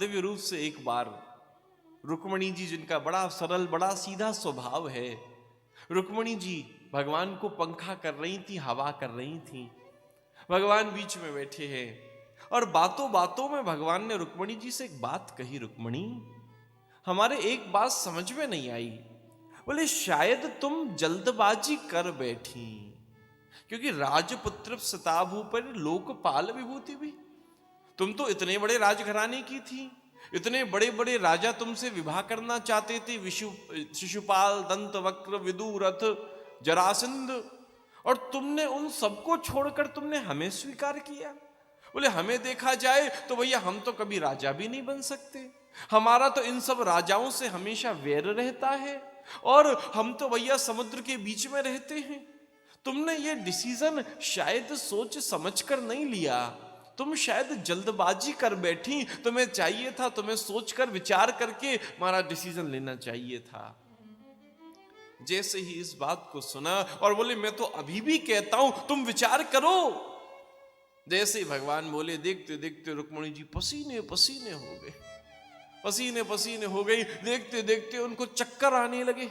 कर्तव्य रूप से एक बार रुक्मणी जी, जिनका बड़ा सरल बड़ा सीधा स्वभाव है, रुक्मणी जी भगवान को पंखा कर रही थी, हवा कर रही थी। भगवान बीच में बैठे हैं और बातों बातों में भगवान ने रुक्मणी जी से एक बात कही, रुक्मणी हमारे एक बात समझ में नहीं आई। बोले शायद तुम जल्दबाजी कर बैठी, क्योंकि राजपुत्र सताभू पर लोकपाल विभूति भी। तुम तो इतने बड़े राजघराने की थी, इतने बड़े बड़े राजा तुमसे विवाह करना चाहते थे, शिशुपाल, दंतवक्र, विदुरथ, जरासंध, और तुमने उन सबको छोड़कर तुमने हमें स्वीकार किया। बोले हमें देखा जाए तो भैया हम तो कभी राजा भी नहीं बन सकते, हमारा तो इन सब राजाओं से हमेशा वैर रहता है, और हम तो भैया समुद्र के बीच में रहते हैं। तुमने ये डिसीजन शायद सोच समझकर नहीं लिया, तुम शायद जल्दबाजी कर बैठी। तुम्हें चाहिए था, तुम्हें सोचकर विचार करके हमारा डिसीजन लेना चाहिए था। जैसे ही इस बात को सुना और बोले मैं तो अभी भी कहता हूं तुम विचार करो। जैसे ही भगवान बोले, देखते देखते रुक्मणी जी पसीने पसीने हो गए, पसीने पसीने हो गई। देखते देखते उनको चक्कर आने लगे,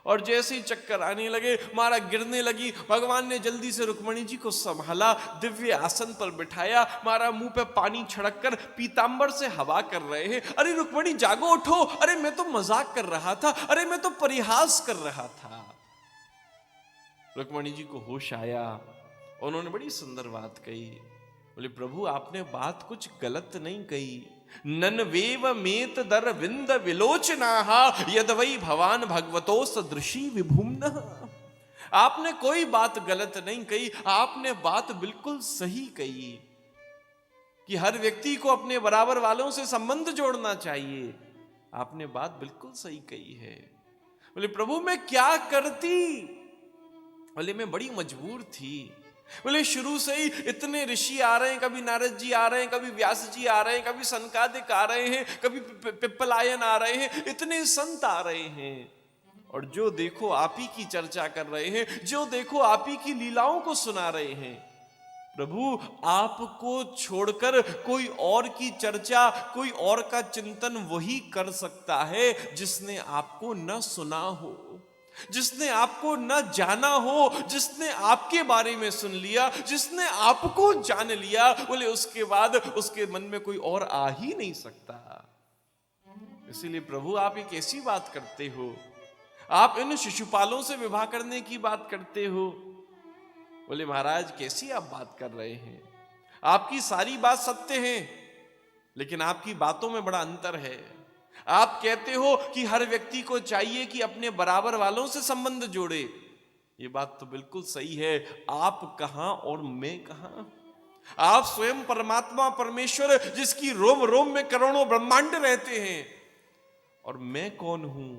और जैसे ही चक्कर आने लगे मारा गिरने लगी। भगवान ने जल्दी से रुक्मणी जी को संभाला, दिव्य आसन पर बिठाया, मारा मुंह पे पानी छिड़क कर पीतांबर से हवा कर रहे हैं। अरे रुक्मणी जागो, उठो, अरे मैं तो मजाक कर रहा था, अरे मैं तो परिहास कर रहा था। रुक्मणी जी को होश आया, उन्होंने बड़ी सुंदर बात कही। बोले प्रभु आपने बात कुछ गलत नहीं कही। नन्वेव मेत दर विंद विलोचनाहा यद वै भवान भगवतो सदृशी विभुम्नः। आपने कोई बात गलत नहीं कही, आपने बात बिल्कुल सही कही कि हर व्यक्ति को अपने बराबर वालों से संबंध जोड़ना चाहिए। आपने बात बिल्कुल सही कही है। बोले प्रभु मैं क्या करती? बोले मैं बड़ी मजबूर थी। बोले शुरू से ही इतने ऋषि आ रहे हैं, कभी नारद जी आ रहे हैं, कभी व्यास जी आ रहे हैं, कभी सनकादिक आ रहे हैं, कभी पिप्पलायन आ रहे हैं, इतने संत आ रहे हैं, और जो देखो आप ही की चर्चा कर रहे हैं, जो देखो आप ही की लीलाओं को सुना रहे हैं। प्रभु आपको छोड़कर कोई और की चर्चा, कोई और का चिंतन वही कर सकता है जिसने आपको न सुना हो, जिसने आपको न जाना हो, जिसने आपके बारे में सुन लिया, जिसने आपको जान लिया। बोले उसके बाद उसके मन में कोई और आ ही नहीं सकता। इसीलिए प्रभु आप एक ऐसी बात करते हो, आप इन शिशुपालों से विवाह करने की बात करते हो। बोले महाराज कैसी आप बात कर रहे हैं? आपकी सारी बात सत्य है, लेकिन आपकी बातों में बड़ा अंतर है। आप कहते हो कि हर व्यक्ति को चाहिए कि अपने बराबर वालों से संबंध जोड़े, ये बात तो बिल्कुल सही है। आप कहां और मैं कहां? आप स्वयं परमात्मा परमेश्वर जिसकी रोम रोम में करोड़ों ब्रह्मांड रहते हैं, और मैं कौन हूं?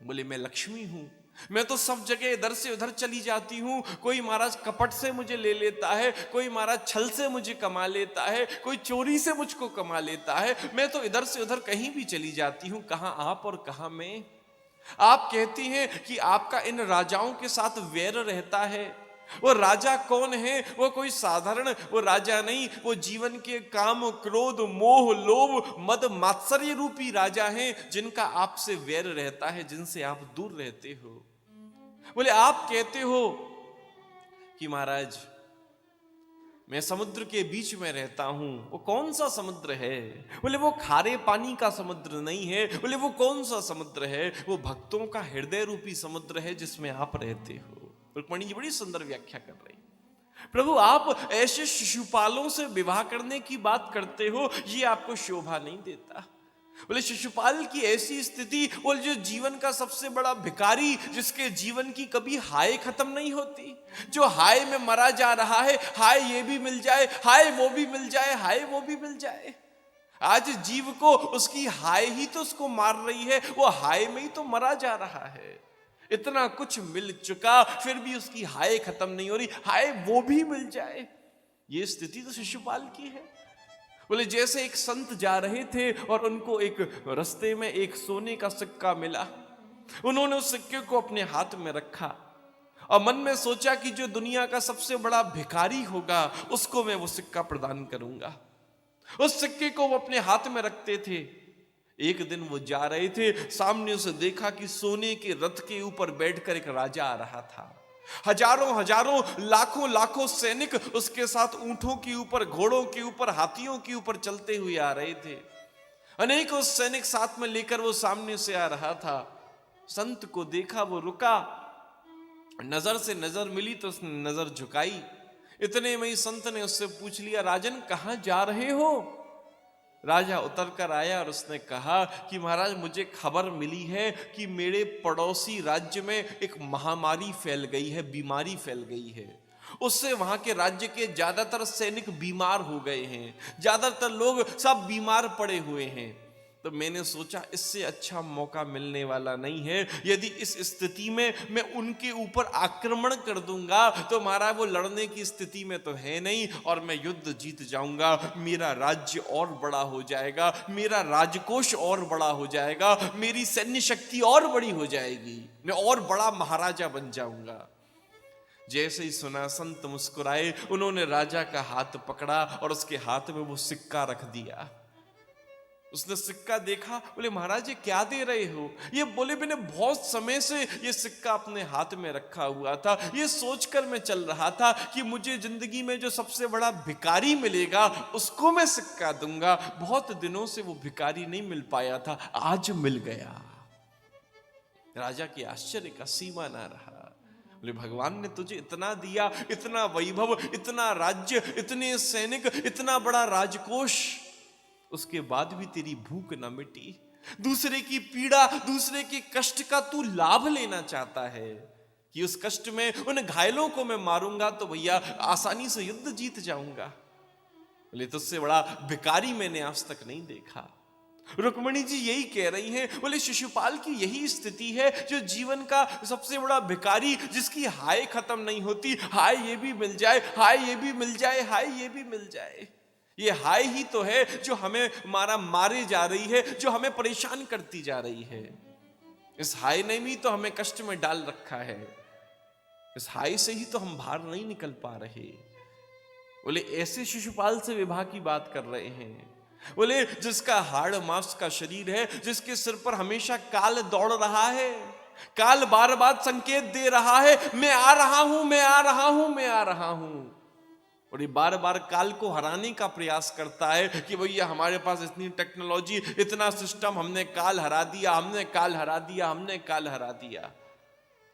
बोले मैं लक्ष्मी हूं, मैं तो सब जगह इधर से उधर चली जाती हूं। कोई महाराज कपट से मुझे ले लेता है, कोई महाराज छल से मुझे कमा लेता है, कोई चोरी से मुझको कमा लेता है। मैं तो इधर से उधर कहीं भी चली जाती हूं, कहां आप और कहां मैं। आप कहती हैं कि आपका इन राजाओं के साथ वैर रहता है। वो राजा कौन है? वो कोई साधारण वो राजा नहीं, वो जीवन के काम, क्रोध, मोह, लोभ, मद, मात्सर्य रूपी राजा हैं, जिनका आपसे वैर रहता है, जिनसे आप दूर रहते हो। बोले आप कहते हो कि महाराज मैं समुद्र के बीच में रहता हूं, वो कौन सा समुद्र है? बोले वो खारे पानी का समुद्र नहीं है। बोले वो कौन सा समुद्र है? वो भक्तों का हृदय रूपी समुद्र है जिसमें आप रहते हो। रुक्मणी जी बड़ी सुंदर व्याख्या कर रही। प्रभु आप ऐसे शिशुपालों से विवाह करने की बात करते हो, ये आपको शोभा नहीं देता। बोले शिशुपाल की ऐसी स्थिति, वो जो जीवन का सबसे बड़ा भिखारी, जिसके जीवन की कभी हाय खत्म नहीं होती, जो हाय में मरा जा रहा है, हाय ये भी मिल जाए, हाय वो भी मिल जाए, हाय वो भी मिल जाए। आज जीव को उसकी हाय ही तो उसको मार रही है, वो हाय में ही तो मरा जा रहा है। इतना कुछ मिल चुका फिर भी उसकी हाय खत्म नहीं हो रही, हाय वो भी मिल जाए। ये स्थिति तो शिशुपाल की है। बोले जैसे एक संत जा रहे थे और उनको एक रास्ते में एक सोने का सिक्का मिला, उन्होंने उस सिक्के को अपने हाथ में रखा और मन में सोचा कि जो दुनिया का सबसे बड़ा भिखारी होगा उसको मैं वो सिक्का प्रदान करूंगा। उस सिक्के को वो अपने हाथ में रखते थे। एक दिन वो जा रहे थे, सामने उसे देखा कि सोने के रथ के ऊपर बैठकर एक राजा आ रहा था। हजारों हजारों लाखों लाखों सैनिक उसके साथ ऊंटों के ऊपर, घोड़ों के ऊपर, हाथियों के ऊपर चलते हुए आ रहे थे। अनेकों सैनिक साथ में लेकर वो सामने से आ रहा था। संत को देखा, वो रुका, नजर से नजर मिली तो उसने नजर झुकाई। इतने में ही संत ने उससे पूछ लिया, राजन कहां जा रहे हो? राजा उतर कर आया और उसने कहा कि महाराज मुझे खबर मिली है कि मेरे पड़ोसी राज्य में एक महामारी फैल गई है, बीमारी फैल गई है। उससे वहां के राज्य के ज्यादातर सैनिक बीमार हो गए हैं, ज्यादातर लोग सब बीमार पड़े हुए हैं। तो मैंने सोचा इससे अच्छा मौका मिलने वाला नहीं है। यदि इस स्थिति में मैं उनके ऊपर आक्रमण कर दूंगा तो महाराज वो लड़ने की स्थिति में तो है नहीं और मैं युद्ध जीत जाऊंगा, मेरा राज्य और बड़ा हो जाएगा, मेरा राजकोष और बड़ा हो जाएगा, मेरी सैन्य शक्ति और बड़ी हो जाएगी, मैं और बड़ा महाराजा बन जाऊंगा। जैसे ही सुना संत मुस्कुराए, उन्होंने राजा का हाथ पकड़ा और उसके हाथ में वो सिक्का रख दिया। उसने सिक्का देखा, बोले महाराज ये क्या दे रहे हो? ये बोले मैंने बहुत समय से ये सिक्का अपने हाथ में रखा हुआ था, ये सोचकर मैं चल रहा था कि मुझे जिंदगी में जो सबसे बड़ा भिखारी मिलेगा उसको मैं सिक्का दूंगा। बहुत दिनों से वो भिखारी नहीं मिल पाया था, आज मिल गया। राजा की आश्चर्य का सीमा ना रहा। बोले भगवान ने तुझे इतना दिया, इतना वैभव, इतना राज्य, इतने सैनिक, इतना बड़ा राजकोष, उसके बाद भी तेरी भूख न मिटी। दूसरे की पीड़ा, दूसरे के कष्ट का तू लाभ लेना चाहता है कि उस कष्ट में उन घायलों को मैं मारूंगा तो भैया आसानी से युद्ध जीत जाऊंगा। बोले तुझसे बड़ा भिखारी मैंने आज तक नहीं देखा। रुक्मिणी जी यही कह रही हैं। बोले शिशुपाल की यही स्थिति है, जो जीवन का सबसे बड़ा भिखारी, जिसकी हाय खत्म नहीं होती, हाय ये भी मिल जाए, हाय ये भी मिल जाए, हाय ये भी मिल जाए। ये हाय ही तो है जो हमें मारे जा रही है, जो हमें परेशान करती जा रही है। इस हाय ने भी तो हमें कष्ट में डाल रखा है, इस हाय से ही तो हम बाहर नहीं निकल पा रहे। बोले ऐसे शिशुपाल से विवाह की बात कर रहे हैं। बोले जिसका हाड़ मांस का शरीर है, जिसके सिर पर हमेशा काल दौड़ रहा है, काल बार बार संकेत दे रहा है, मैं आ रहा हूं, मैं आ रहा हूं, मैं आ रहा हूं। और ये बार बार काल को हराने का प्रयास करता है कि भैया हमारे पास इतनी टेक्नोलॉजी, इतना सिस्टम, हमने काल हरा दिया, हमने काल हरा दिया, हमने काल हरा दिया।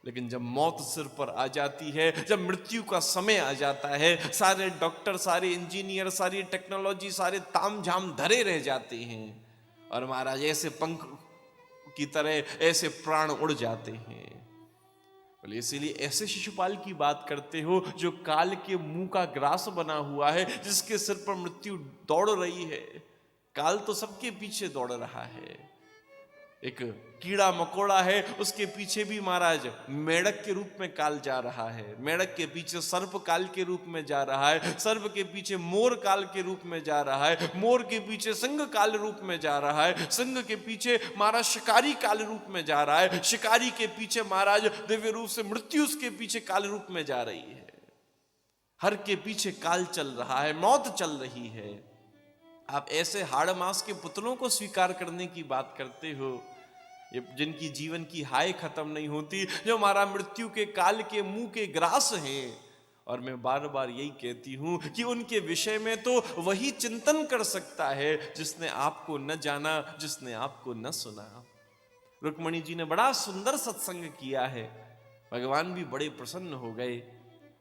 लेकिन जब मौत सिर पर आ जाती है, जब मृत्यु का समय आ जाता है, सारे डॉक्टर, सारे इंजीनियर, सारी टेक्नोलॉजी, सारे तामझाम धरे रह जाते हैं और महाराज ऐसे पंख की तरह ऐसे प्राण उड़ जाते हैं। इसीलिए ऐसे शिशुपाल की बात करते हो जो काल के मुंह का ग्रास बना हुआ है, जिसके सिर पर मृत्यु दौड़ रही है। काल तो सबके पीछे दौड़ रहा है। एक कीड़ा मकोड़ा है, उसके पीछे भी महाराज मेढक के रूप में काल जा रहा है, मेढक के पीछे सर्प काल के रूप में जा रहा है, सर्प के पीछे मोर काल के रूप में जा रहा है, मोर के पीछे सिंह काल रूप में जा रहा है, सिंह के पीछे महाराज शिकारी काल रूप में जा रहा है, शिकारी के पीछे महाराज दिव्य रूप से मृत्यु उसके पीछे काल रूप में जा रही है। हर के पीछे काल चल रहा है, मौत चल रही है। आप ऐसे हाड़ मांस के पुतलों को स्वीकार करने की बात करते हो, जिनकी जीवन की हाय खत्म नहीं होती, जो हमारा मृत्यु के काल के मुंह के ग्रास हैं। और मैं बार बार यही कहती हूं कि उनके विषय में तो वही चिंतन कर सकता है जिसने आपको न जाना, जिसने आपको न सुना। रुक्मिणी जी ने बड़ा सुंदर सत्संग किया है, भगवान भी बड़े प्रसन्न हो गए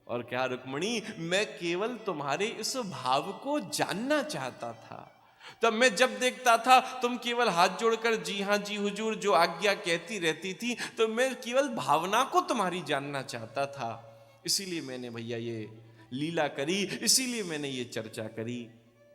और क्या रुक्मिणी, मैं केवल तुम्हारे इस भाव को जानना चाहता था। तब मैं जब देखता था तुम केवल हाथ जोड़कर जी हाँ जी हुजूर जो आज्ञा कहती रहती थी, तो मैं केवल भावना को तुम्हारी जानना चाहता था। इसीलिए मैंने भैया ये लीला करी, इसीलिए मैंने ये चर्चा करी।